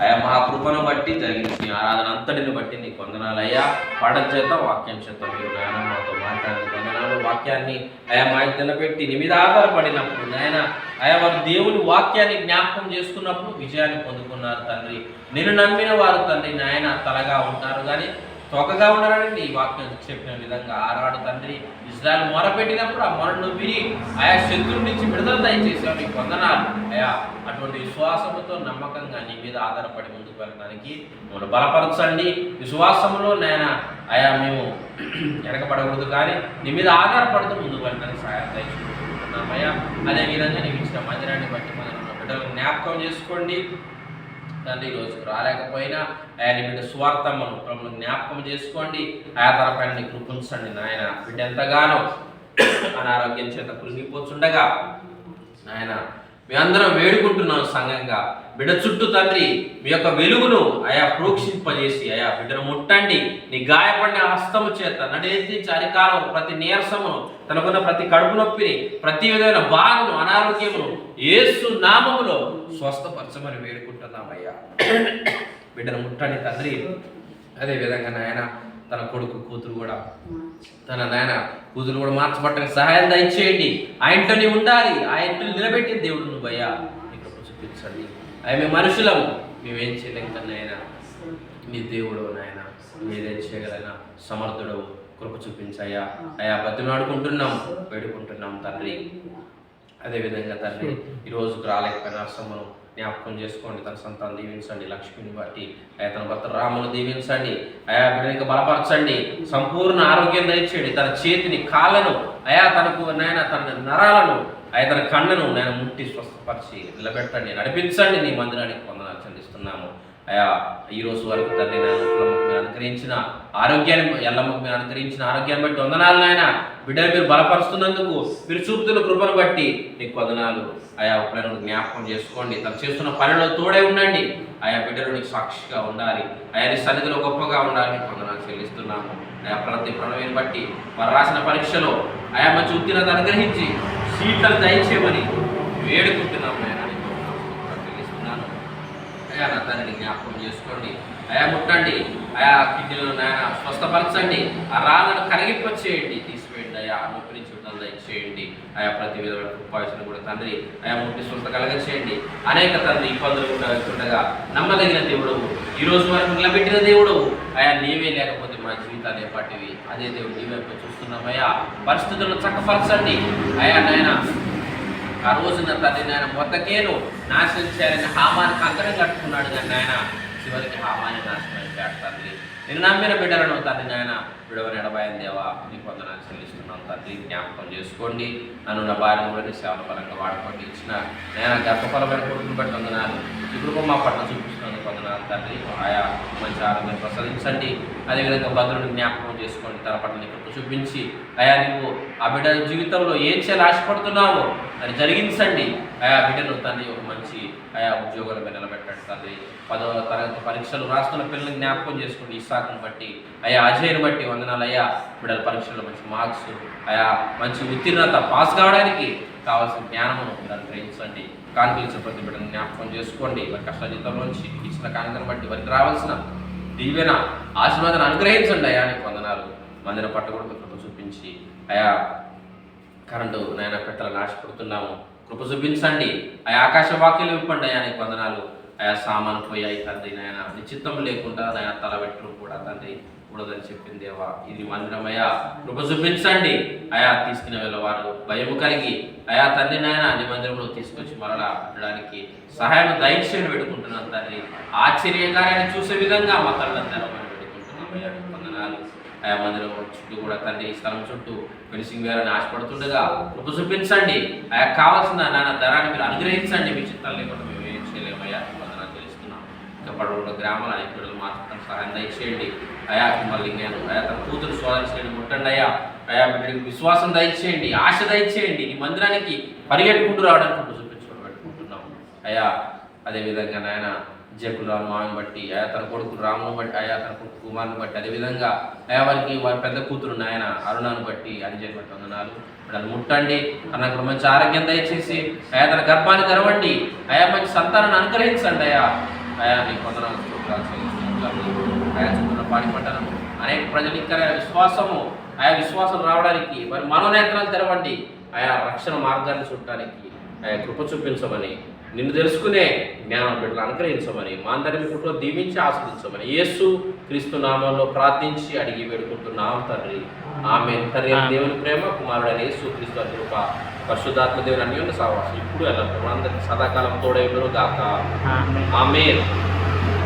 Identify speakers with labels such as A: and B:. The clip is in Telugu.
A: అయా మా కృపను బట్టి జరిగించి ఆరాధన అంతటిని బట్టి నీకు వందనాలయ్యా. పాటల చేత వాక్యం చేత మీరు నాయన మాతో మాట్లాడిన వందనాలు. వాక్యాన్ని అయా మా నిలబెట్టి నీ మీద ఆధారపడినప్పుడు నాయన అయా వారు దేవుని వాక్యాన్ని జ్ఞాపకం చేసుకున్నప్పుడు విజయాన్ని పొందుకున్నారు తండ్రి. నేను నమ్మిన వారు తండ్రి నాయన తలగా ఉంటారు కానీ తోకగా ఉన్నారని ఈ వాక్యం చెప్పిన విధంగా ఆనాడు తండ్రి ఇజ్రాయెల్ మొరపెట్టినప్పుడు ఆ మొరను విని ఆయా శత్రువు నుంచి విడుదల దయచేసావు. నీకు వందనాలు అయా. అటువంటి విశ్వాసముతో నమ్మకంగా నీ మీద ఆధారపడి ముందుకు వెళ్ళడానికి మమ్మల్ని బలపరచండి. విశ్వాసంలో నేను అయా మేము వెనకబడకూడదు కానీ నీ మీద ఆధారపడుతూ ముందుకు వెళ్ళడానికి సహాయం దయచుకుంటున్నామయ్యా. అదేవిధంగా నీవు ఇచ్చిన మందిరాన్ని బట్టి మన బిడ్డలను జ్ఞాపకం చేసుకోండి తండ్రి. ఈరోజు రాలేకపోయినా ఆయన బిడ్డ స్వార్థమ్మను ప్రభుత్వం జ్ఞాపకం చేసుకోండి. ఆయా తరపైన నీ కృపించండి నాయన. బిడ్డ ఎంతగానో అనారోగ్యం చేత కృంగిపోతుండగా నాయన మేమందరం వేడుకుంటున్నాం సంఘంగా. బిడ్డ చుట్టూ తండ్రి మీ యొక్క వెలుగును ఆయా ప్రోక్షింపజేసి అయా బిడ్డను ముట్టండి. నీ గాయపడిన హస్తము చేత నడేసి అరికాలం ప్రతి నీరసమును తనకున్న ప్రతి కడుపు నొప్పిని ప్రతి విధమైన బాధను అనారోగ్యమును యేసు నామములో స్వస్థపరచమని వేడుకుంటున్నామయ్యా. బిడ్డను ముట్టండి తండ్రి. అదేవిధంగా నాయన తన కొడుకు కూతురు కూడా తన నాయన కూతురు కూడా మార్చబట్టడానికి సహాయం దయచేయండి. ఆ ఇంట్లోనే ఉండాలి. ఆ ఇంట్లో నిలబెట్టిన దేవుడు నువ్వయ్యా. ఇక్కడ చూపించండి. అవి మేము మనుషులము, మేమేం చేయలేం కన్నా ఆయన మీ దేవుడు నాయన. మీరేం చేయగలనా సమర్థుడవు. కృప చూపించయ్యా. అయా బతిమాడుకుంటున్నాం, వేడుకుంటున్నాం తండ్రి. అదేవిధంగా తండ్రి ఈరోజుకు రాలేకపోయిన సొమ్మును జ్ఞాపకం చేసుకోండి. తన సంతానం దీవించండి. లక్ష్మిని బట్టి అయా తన భర్త రామును దీవించండి. అయా బిడ్డనికి బలపరచండి. సంపూర్ణ ఆరోగ్యం దయచేయండి. తన చేతిని కాళ్ళను అయా తనకు నాయన తన నరాలను అయా తన కళ్ళను నేను ముట్టి స్వస్థపరిచి నిలబెట్టండి. నడిపించండి. నీ మందిరానికి వందనాలు చెల్లిస్తున్నాము అయా. ఈ రోజు వరకు తండ్రి నేను మీరు అనుగ్రహించిన ఆరోగ్యాన్ని ఎల్లమ్మకు మీరు అనుగ్రహించిన ఆరోగ్యాన్ని బట్టి వందనాలు నాయన. బిడ్డలు మీరు బలపరుస్తున్నందుకు మీరు చూపుతున్న కృపను బట్టి నీకు వందనాలు ఆయా. పిల్లలను జ్ఞాపకం చేసుకోండి. తను చేస్తున్న పనిలో తోడే ఉండండి. ఆయా బిడ్డలు నీకు సాక్షిగా ఉండాలి. ఆయా నీ సన్నిధిలో గొప్పగా ఉండాలి. నీకు వందనాలు చెల్లిస్తున్నాము ఆయా. ప్రతి ప్రణవిని బట్టి వారు రాసిన పరీక్షలో ఆయా మంచి ఉత్తీర్ణత అనుగ్రహించి సీట్లను దయచేయమని వేడుకుంటున్నాము ఆయన. చెల్లిస్తున్నాను అయా. నా తండ్రిని జ్ఞాపకం చేసుకోండి అయా. ముట్టండి ఆయా. కిడ్నీలను నాయన స్వస్థపరచండి. ఆ రాళ్ళను కరిగిపచ్చేయండి. తీసివేయండి అయా. నొప్పి నుంచి విడుదల దయచేయండి ఆయా. ప్రతి విధమైన ఉపాయసులు కూడా తండ్రి ఆయా ముట్టి స్వస్థ కలగచేయండి. అనేక తండ్రి ఇబ్బందులు ఉండగా నమ్మదగిన దేవుడు, ఈ రోజు వరకు నిలబెట్టిన దేవుడు ఆయా. నీవే లేకపోతే మా జీవితాలు ఏపాటివి. అదే దేవుడు నీ వైపు చూస్తున్నామయ్యా. పరిస్థితులను చక్కపరచండి అయా నాయన. ఆ రోజున తండ్రి నాయన మొత్తకేను నాశనం చేయాలని హామాన్ని కంకణం కట్టుకున్నాడు కానీ నాయన చివరికి హామాన్ని నాశనం అయిపోయాడు తండ్రి. నేను నమ్మిన బిడ్డలను తండ్రి నాయన విడవని ఎడబాయని దేవా నీకు వందనాలు చెల్లిస్తున్నాను తండ్రి. జ్ఞాపకం చేసుకోండి. నన్ను నా భార్యను కూడా నీ సేవల పరంగా వాడుకోండి. ఇచ్చిన నేను గర్భఫలమైన కొడుకుని బట్టి వందనాలు. ఇప్పుడు మా పట్ల చూపిస్తున్నందుకు వందనాలు తండ్రి. ఆయా మంచి ఆరోగ్యం ప్రసాదించండి. అదేవిధంగా భద్రుని జ్ఞాపకం చేసుకోండి. తన పట్ల నీకు చూపించి అయా నువ్వు ఆ బిడ్డ జీవితంలో ఏం చేయాలి ఆశపడుతున్నావో అది జరిగించండి ఆయా. బిడ్డను తండ్రి ఒక మంచి ఆయా ఉద్యోగాల మీద నిలబెట్టండి తండ్రి. 10వ తరగతి పరీక్షలు రాస్తున్న పిల్లల్ని జ్ఞాపకం చేసుకోండి. ఇస్సాకును బట్టి అయా, అజయ్ను బట్టి వందనాలు అయ్యా. బిడ్డల పరీక్షల్లో మంచి మార్క్స్ అయా, మంచి ఉత్తీర్ణత పాస్ కావడానికి కావాల్సిన జ్ఞానమును మీరు అనుగ్రహించండి. కానుకలు ప్రతి బిడ్డను జ్ఞాపకం చేసుకోండి. వారి కష్టజీతంలోంచి ఇచ్చిన కానుకను బట్టి వారికి రావాల్సిన దీవెన ఆశీర్వాదాన్ని అనుగ్రహించండి అయా. నీకు వందనాలు. మందిర పట్ల కూడా కృప చూపించి అయా. కరెంటు నాయన పెట్టాలని ఆశపడుతున్నాము. కృప చూపించండి అయా. ఆకాశ వాక్యాలు ఇవ్వండి అయా. నీకు వందనాలు అయా. సామాను పోయాయి తండ్రి నాయన. నిశ్చిత్తం లేకుండా నాయన తలబెట్టడం కూడా తండ్రి కూడదని చెప్పింది దేవా. ఇది మందిరం అయా. కృప చూపించండి అయా. తీసుకునే వేళ వారు భయము కలిగి అయా తండ్రి నాయన నీ మందిరంలో తీసుకొచ్చి మరలా పెట్టడానికి సహాయం దయచేసి పెట్టుకుంటున్నాను తండ్రి. ఆశ్చర్యకార్యాన్ని చూసే విధంగా మా కళ్ళను తెరవని పెట్టుకుంటున్నాం అయ్యా. వందనాలు ఆయా. మందిరం చుట్టూ కూడా తండ్రి ఈ స్థలం చుట్టూ ఫినిషింగ్ వేయాలని ఆశపడుతుండగా కృప చూపించండి ఆయా. కావాల్సిన నాన్న ధనాన్ని మీరు అనుగ్రహించండి. మీ చిత్తాలు లేకుండా మేము ఏం చేయలేమయ్యా. వందనాలు తెలుస్తున్నాం. ఇంకా పడవ గ్రామాలు అనేక పిల్లలు మాత్రం సహాయం దయచేయండి అయా. మళ్ళీ నేను అయా తన కూతురు స్వాదించండి. ముట్టండి అయ్యా. అయా బిడ్డకి విశ్వాసం దయచేయండి, ఆశ దయచేయండి. ఈ మందిరానికి పరిగెట్టుకుంటూ రావడానికి కృప చూపించుకొని పెట్టుకుంటున్నాం అయా. అదేవిధంగా నాయన జకురాము మామని బట్టి అయా, తన కొడుకు రామును బట్టి అయా, తన కొడుకు కుమారుని బట్టి అదేవిధంగా అయా వారికి వారి పెద్ద కూతురు నాయన అరుణాను బట్టి అంజని బట్టి వందనాలు. బిడ్డలు ముట్టండి. తనకు మంచి ఆరోగ్యం దయచేసి అయా తన గర్భాన్ని తెరవండి అయా. మంచి సంతానాన్ని అనుగ్రహించండి అయా. అయా నీ కొందనాలు అయా చెప్తున్న పాడి పట్టణం అనేక ప్రజలు ఇంకా విశ్వాసము ఆయా విశ్వాసం రావడానికి మరి మనోనేత్రాలు తెరవండి, ఆయా రక్షణ మార్గాన్ని చూడటానికి ఆయా కృప చూపించమని, నిన్ను తెలుసుకునే జ్ఞానం బిడ్డలు అనుగ్రహించమని, మా అందరిని కుటుంబం దీవించి ఆస్వాదించమని యేసు క్రీస్తు నామంలో ప్రార్థించి అడిగి వేడుకుంటున్నాం తండ్రి. ఆమేన్. తండ్రి దేవుని ప్రేమ, కుమారుడైన యేసు క్రీస్తు కృప, పరిశుద్ధాత్మ దేవుని అన్యోన్య సహవాసం ఇప్పుడు ఎల్లప్పుడూ అందరికీ సదాకాలం తోడై ఉండును గాక. ఆమేన్.